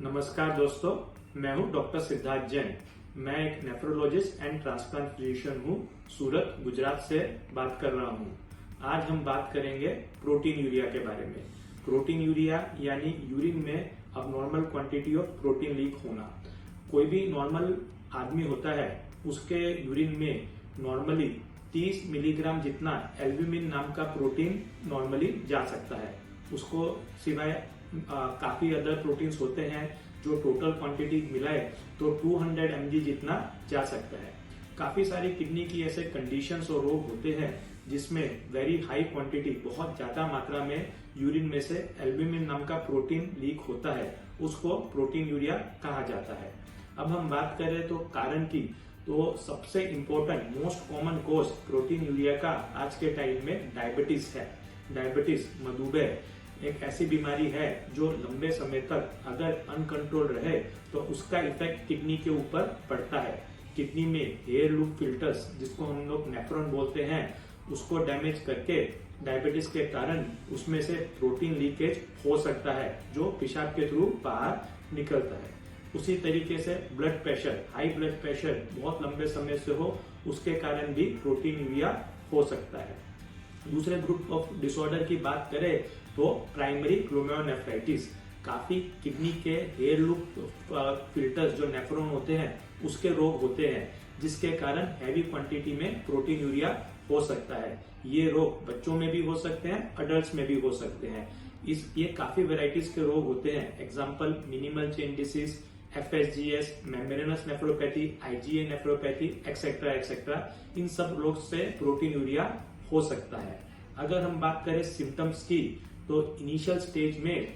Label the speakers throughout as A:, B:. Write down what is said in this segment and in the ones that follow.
A: नमस्कार दोस्तों, मैं हूं डॉक्टर सिद्धार्थ जैन। मैं एक नेफ्रोलॉजिस्ट एंड ट्रांसप्लांट फिजिशियन हूं। सूरत, गुजरात से बात कर रहा हूं। आज हम बात करेंगे प्रोटीन यूरिया के बारे में। प्रोटीन यूरिया यानी यूरिन में abnormal quantity of protein leak होना। कोई भी नॉर्मल आदमी होता है, उसके यूरिन में नॉर्मली 30 मिलीग्राम जितना एल्ब्यूमिन नाम का प्रोटीन नॉर्मली जा सकता है। उसको सिवाय काफी अदर प्रोटीन्स होते हैं जो टोटल क्वांटिटी मिलाए तो 200 mg जितना जा सकता है। काफी सारी किडनी की ऐसे कंडीशंस और रोग होते हैं जिसमें वेरी हाई क्वांटिटी, बहुत ज्यादा मात्रा में यूरिन में से एल्ब्यूमिन नाम का प्रोटीन लीक होता है। उसको प्रोटीन यूरिया कहा जाता है। अब हम बात करें तो कारण की, तो सबसे important most common cause protein urea का आज के टाइम में डायबिटीज है। डायबिटीज, मधुमेह एक ऐसी बीमारी है जो लंबे समय तक अगर अनकंट्रोल रहे तो उसका इफेक्ट किडनी के ऊपर पड़ता है। किडनी में हेयर लूप फिल्टर्स, जिसको हम लोग नेफ्रॉन बोलते हैं, उसको डैमेज करके डायबिटीज के कारण उसमें से प्रोटीन लीकेज हो सकता है जो पेशाब के थ्रू बाहर निकलता है। उसी तरीके से blood pressure, high blood pressure बहुत लंबे समय से हो, उसके कारण भी प्रोटीन यूरिया हो सकता है। दूसरे ग्रुप ऑफ डिसऑर्डर की बात करें तो प्राइमरी ग्लोमेरुलोनेफ्राइटिस, काफी किडनी के हेयर लूप फिल्टर्स जो नेफ्रॉन होते हैं उसके रोग होते हैं, जिसके कारण हैवी क्वांटिटी में प्रोटीन यूरिया हो सकता है। ये रोग बच्चों में भी हो सकते हैं, अडल्ट्स में भी हो सकते हैं। ये काफी वेराइटीज के रोग होते हैं। Example minimal change disease, FSGS, membranous nephropathy, IgA nephropathy, et cetera et cetera. इन सब रोग से प्रोटीन यूरिया हो सकता है। अगर हम बात करें सिम्टम्स की, तो इनिशियल स्टेज में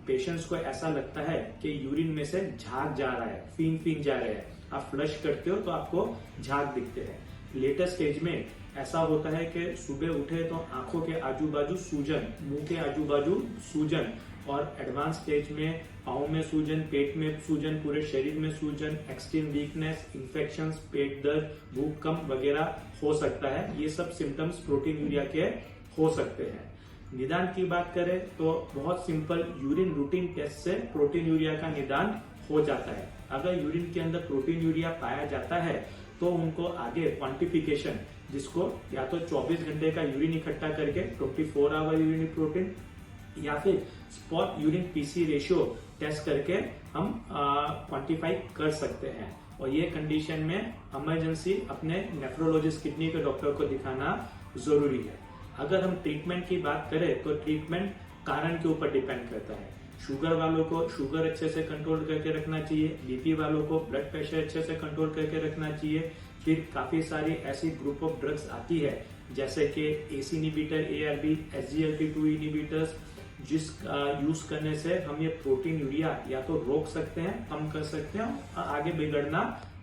A: पेशेंट्स को ऐसा लगता है कि यूरिन में से झाग जा रहा है, फीन जा रहे हैं। आप फ्लश करते हो तो आपको झाग दिखते हैं। लेटर स्टेज में ऐसा होता है कि सुबह उठे तो आंखों के आजू बाजू सूजन, मुंह के आजू बाजू सूजन, और एडवांस स्टेज में पाँव में सूजन, पेट में सूजन, पूरे शरीर में सूजन, एक्सट्रीम वीकनेस, इन्फेक्शंस, पेट दर्द, भूख कम वगैरह हो सकता है। ये सब सिम्टम्स प्रोटीन यूरिया के हो सकते हैं। निदान की बात करें तो बहुत सिंपल यूरिन रूटीन टेस्ट से प्रोटीन यूरिया का निदान हो जाता है। अगर यूरिन के अंदर प्रोटीन यूरिया पाया जाता है तो उनको आगे क्वांटिफिकेशन, जिसको या तो 24 घंटे का यूरिन इकट्ठा करके 24 आवर यूरिन प्रोटीन, या फिर spot urine PC ratio test करके हम क्वांटिफाई कर सकते हैं। और ये कंडीशन में इमरजेंसी अपने नेफ्रोलॉजिस्ट, किडनी के डॉक्टर को दिखाना जरूरी है। अगर हम ट्रीटमेंट की बात करें तो ट्रीटमेंट कारण के ऊपर डिपेंड करता है। शुगर वालों को शुगर अच्छे से कंट्रोल करके रखना चाहिए। बीपी वालों को ब्लड प्रेशर अच्छे से कंट्रोल करके रखना चाहिए। फिर काफी सारी ऐसी ग्रुप ऑफ ड्रग्स आती है जैसे कि ACE inhibitor, ARB, SGLT2 inhibitors, जिस यूज करने से हम ये प्रोटीन यूरिया या तो रोक सकते हैं, कम कर सकते हैं, आगे बिगड़ना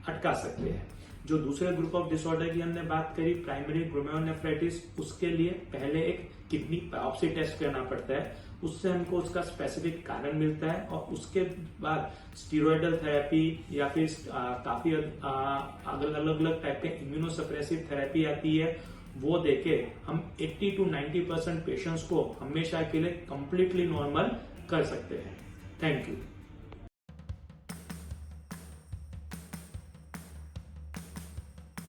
A: अटका सकते हैं। जो दूसरे ग्रुप ऑफ डिसऑर्डर की हमने बात करी, प्राइमरी ग्लोमेरुलोनेफ्राइटिस, उसके लिए पहले एक किडनी बायोप्सी टेस्ट करना पड़ता है। उससे हमको उसका स्पेसिफिक कारण मिलता है और उसके बाद स्टीरॉयडल थेरेपी या फिर काफी अलग अलग टाइप के इम्यूनोसप्रेसिव थेरेपी आती है। वो देके हम 80 to 90% पेशेंट्स को हमेशा के लिए कंप्लीटली नॉर्मल कर सकते हैं। Thank you.